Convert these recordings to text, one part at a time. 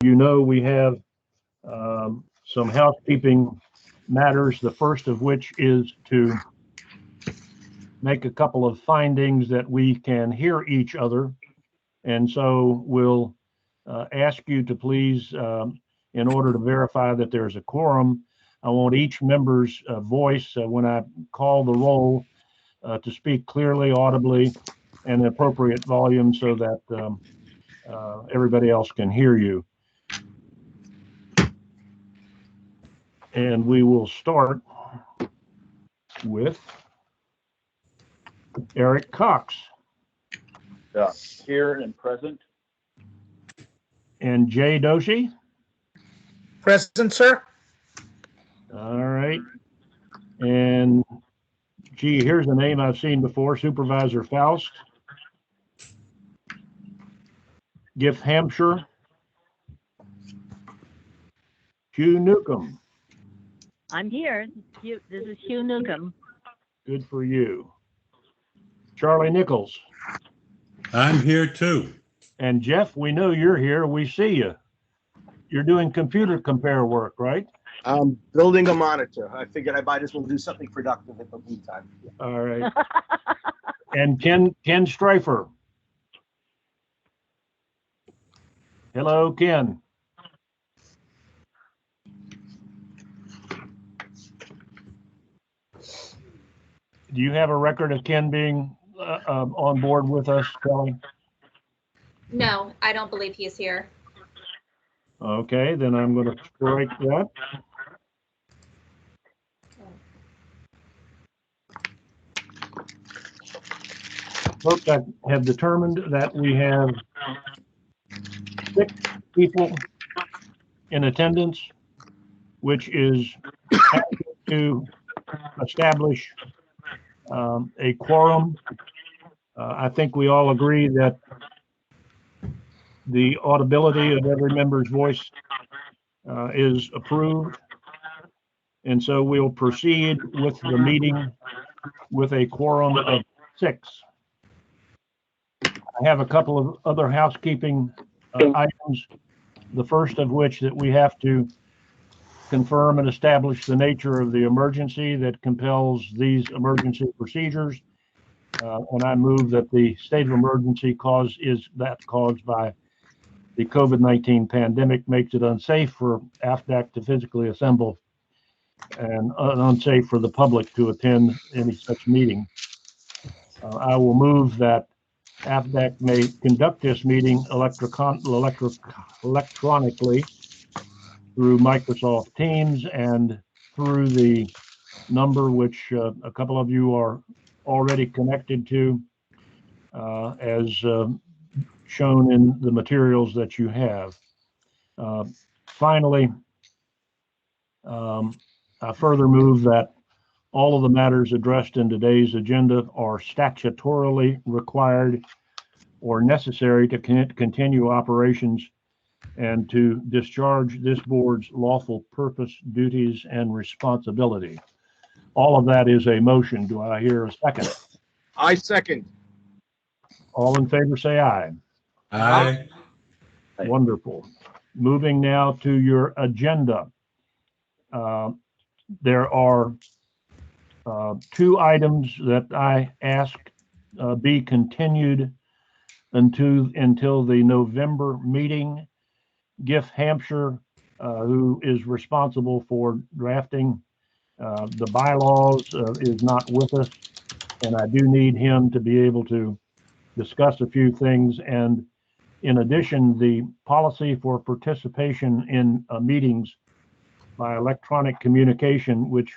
you know, we have some housekeeping matters, the first of which is to make a couple of findings that we can hear each other. And so we'll ask you to please, in order to verify that there's a quorum, I want each member's voice when I call the roll to speak clearly, audibly, and in appropriate volume so that everybody else can hear you. And we will start with Eric Cox. Here and present. And Jay Doshi. Present, sir. All right. And gee, here's a name I've seen before, Supervisor Faust. Gift Hampshire. Hugh Newcomb. I'm here. This is Hugh Newcomb. Good for you. Charlie Nichols. I'm here too. And Jeff, we know you're here. We see you. You're doing computer compare work, right? I'm building a monitor. I figured I might as well do something productive in the meantime. All right. And Ken Streifer. Hello, Ken. Do you have a record of Ken being on board with us, Kelly? No, I don't believe he is here. Okay, then I'm going to strike that. Folks, I have determined that we have 6 people in attendance, which is to establish a quorum. I think we all agree that the audibility of every member's voice is approved. And so we'll proceed with the meeting with a quorum of 6. I have a couple of other housekeeping items, the first of which that we have to confirm and establish the nature of the emergency that compels these emergency procedures. And I move that the state of emergency caused by the COVID-19 pandemic makes it unsafe for AFDAC to physically assemble and unsafe for the public to attend any such meeting. I will move that AFDAC may conduct this meeting electronically through Microsoft Teams and through the number which a couple of you are already connected to as shown in the materials that you have. Finally, I further move that all of the matters addressed in today's agenda are statutorily required or necessary to continue operations and to discharge this board's lawful purpose, duties, and responsibility. All of that is a motion. Do I hear a second? I second. All in favor say aye. Aye. Wonderful. Moving now to your agenda. There are 2 items that I asked be continued until the November meeting. Gift Hampshire, who is responsible for drafting the bylaws, is not with us, and I do need him to be able to discuss a few things. And in addition, the policy for participation in meetings by electronic communication, which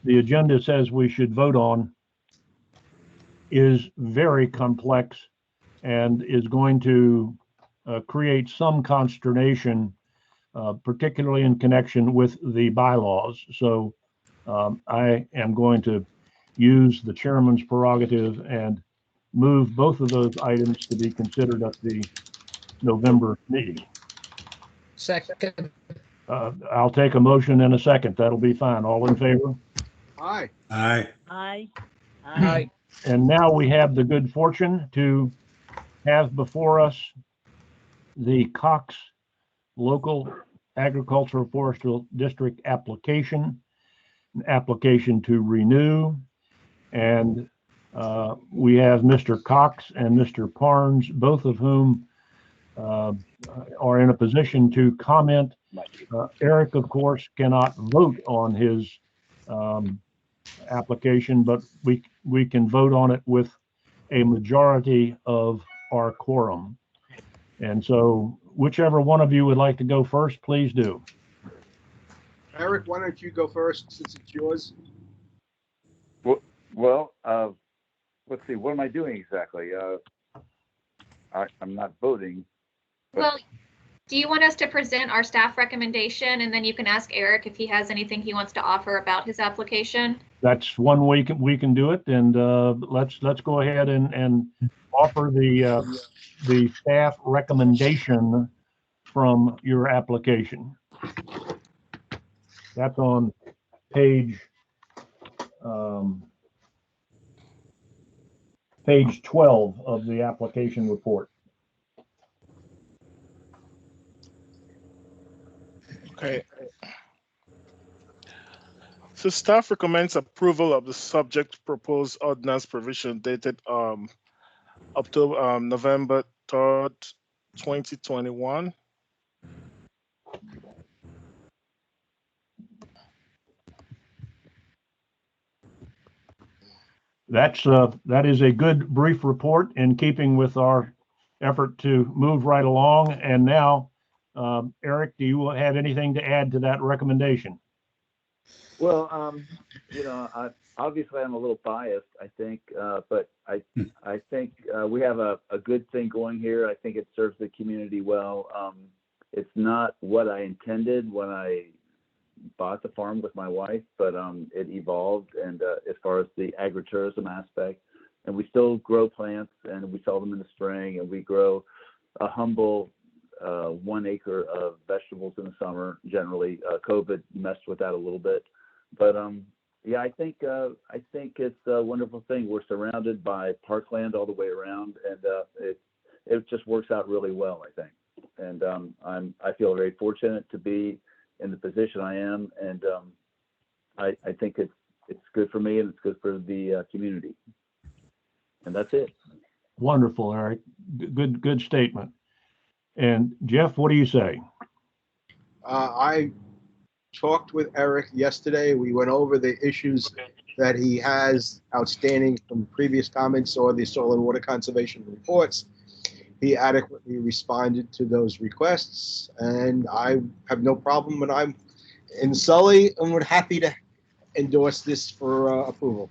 the agenda says we should vote on, is very complex and is going to create some consternation, particularly in connection with the bylaws. So I am going to use the chairman's prerogative and move both of those items to be considered at the November meeting. Second. I'll take a motion in a second. That'll be fine. All in favor? Aye. Aye. Aye. Aye. And now we have the good fortune to have before us the Cox local agricultural forestry district application, an application to renew. And we have Mr. Cox and Mr. Parnes, both of whom are in a position to comment. Eric, of course, cannot vote on his application, but we can vote on it with a majority of our quorum. And so whichever one of you would like to go first, please do. Eric, why don't you go first since it's yours? Well, let's see, what am I doing exactly? I'm not voting. But... Well, do you want us to present our staff recommendation and then you can ask Eric if he has anything he wants to offer about his application? That's one way we can do it, and let's go ahead and offer the staff recommendation from your application. That's on page 12 of the application report. Okay. So staff recommends approval of the subject proposed ordinance provision dated November 3rd, 2021. That is a good brief report in keeping with our effort to move right along. And now, Eric, do you have anything to add to that recommendation? Well, obviously I'm a little biased, I think, but I think we have a good thing going here. I think it serves the community well. It's not what I intended when I bought the farm with my wife, but it evolved, and as far as the agritourism aspect, and we still grow plants and we sell them in the spring, and we grow a humble 1 acre of vegetables in the summer. Generally, COVID messed with that a little bit, but yeah, I think it's a wonderful thing. We're surrounded by parkland all the way around, and it just works out really well, I think. And I feel very fortunate to be in the position I am, and I think it's good for me and it's good for the community. And that's it. Wonderful, Eric. Good statement. And Jeff, what do you say? I talked with Eric yesterday. We went over the issues that he has outstanding from previous comments or the soil and water conservation reports. He adequately responded to those requests, and I have no problem when I'm in Sully, and we're happy to endorse this for approval.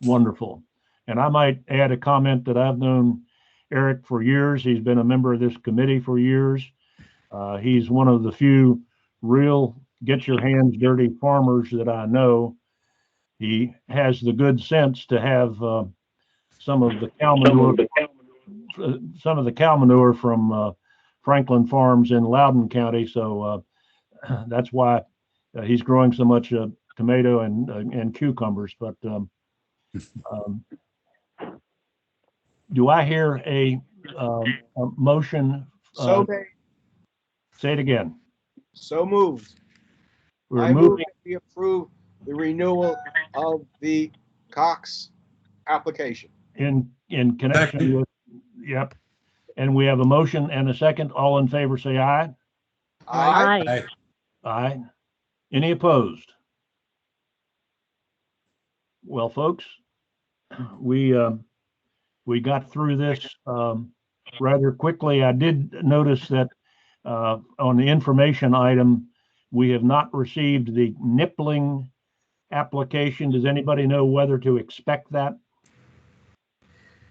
Wonderful. And I might add a comment that I've known Eric for years. He's been a member of this committee for years. He's one of the few real get your hands dirty farmers that I know. He has the good sense to have some of the cow manure from Franklin Farms in Loudoun County. So that's why he's growing so much tomato and cucumbers. But do I hear a motion? So Say it again. So moved. We're moving. That we approve the renewal of the Cox application. In connection Second. with, yep. And we have a motion and a second. All in favor, say aye. Aye. Aye. Aye. Any opposed? Well, folks, we got through this rather quickly. I did notice that on the information item, we have not received the nippling application. Does anybody know whether to expect that?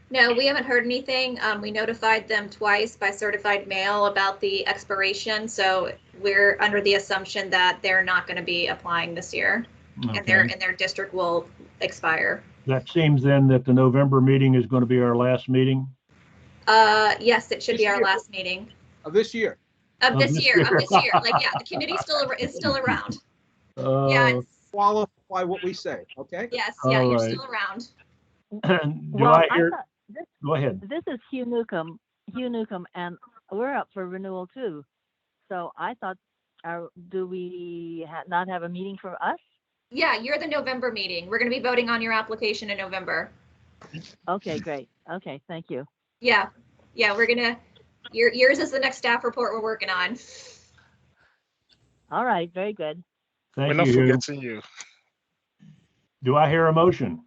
No, we haven't heard anything. We notified them twice by certified mail about the expiration. So we're under the assumption that they're not going to be applying this year, Okay. and their district will expire. That seems then that the November meeting is going to be our last meeting. Yes, it should This be our year. last meeting Of this year. of this year. Like, yeah, the committee is still around. Yeah. It's, Qualify what we say, okay? yes. Yeah, All you're right. still around. Do I hear? This Go ahead. is Hugh Newcomb, and we're up for renewal too. So I thought, do we not have a meeting for us? Yeah, you're the November meeting. We're going to be voting on your application in November. Okay, great. Okay, thank you. Yeah, yeah, yours is the next staff report we're working on. All right, very good. We're Thank not you, Hugh. forgetting you. Do I hear a motion?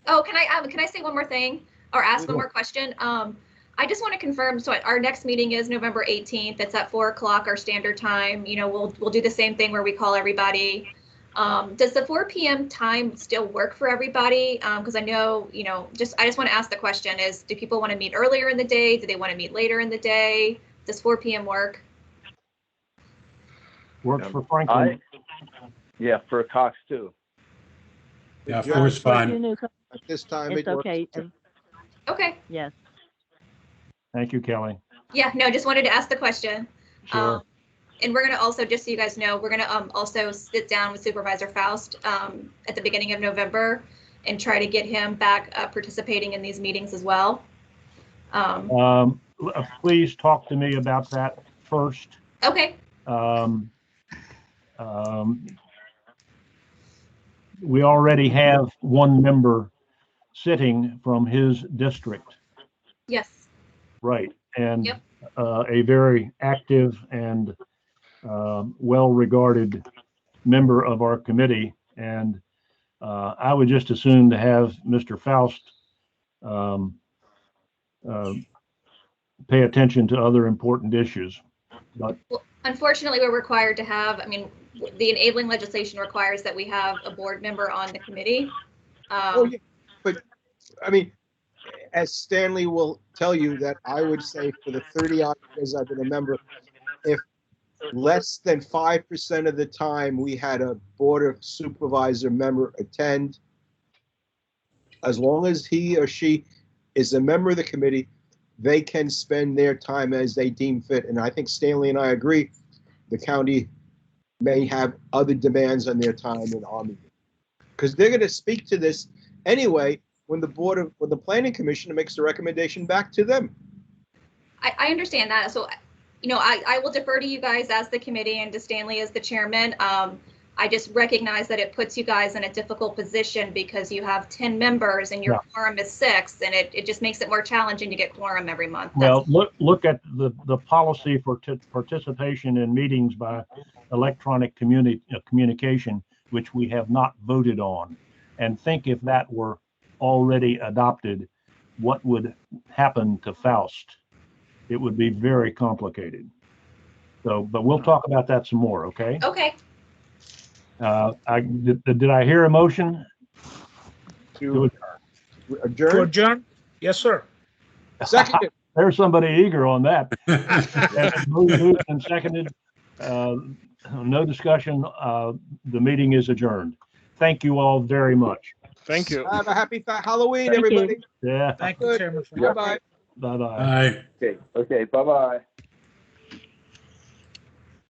Oh, can I say one more thing or ask one more question? I just want to confirm. So our next meeting is November 18th. It's at 4 o'clock our standard time. You know, we'll do the same thing where we call everybody. Does the 4 p.m. time still work for everybody? Because I know, you know, I just want to ask the question: do people want to meet earlier in the day? Do they want to meet later in the day? Does 4 p.m. work? Works for Franklin. Yeah, for Cox too. Yeah, Yeah, 4's For you, fine. Nuke, At this time, it's it works. okay. Okay. Yes. Thank you, Kelly. Yeah. No, just wanted to ask the question. Sure. And we're going to also, just so you guys know, we're going to also sit down with Supervisor Faust at the beginning of November and try to get him back participating in these meetings as well. Please talk to me about that first. Okay. We already have one member sitting from his district, Yes. right? And Yep. a very active and well-regarded member of our committee. And I would just assume to have Mr. Faust pay attention to other important issues. But Well, unfortunately, we're required to have, I mean, the enabling legislation requires that we have a board member on the committee. Oh, yeah. But, I mean, as Stanley will tell you, that I would say for the 30 odd years I've been a member, if less than 5% of the time we had a board of supervisor member attend, as long as he or she is a member of the committee, they can spend their time as they deem fit. And I think Stanley and I agree, the county may have other demands on their time in Army. Because they're going to speak to this anyway when the planning commission makes the recommendation back to them. I understand that. So, you know, I will defer to you guys as the committee and to Stanley as the chairman. I just recognize that it puts you guys in a difficult position because you have 10 members and your quorum is 6, and it just makes it more challenging to get quorum every month. well, look at the policy for participation in meetings by electronic communication, which we have not voted on, and think if that were already adopted, what would happen to Faust? It would be very complicated. So, but we'll talk about that some more, okay? Okay. Did I hear a motion? To To adjourn. adjourn? Yes, sir. Seconded. There's somebody eager on that. And moved and seconded. No discussion. The meeting is adjourned. Thank you all very much. Thank you. Have a happy Halloween, Thank you. everybody. Yeah. Thank you, Good. Chairman. Bye-bye. Bye-bye. Aye. Okay, bye-bye.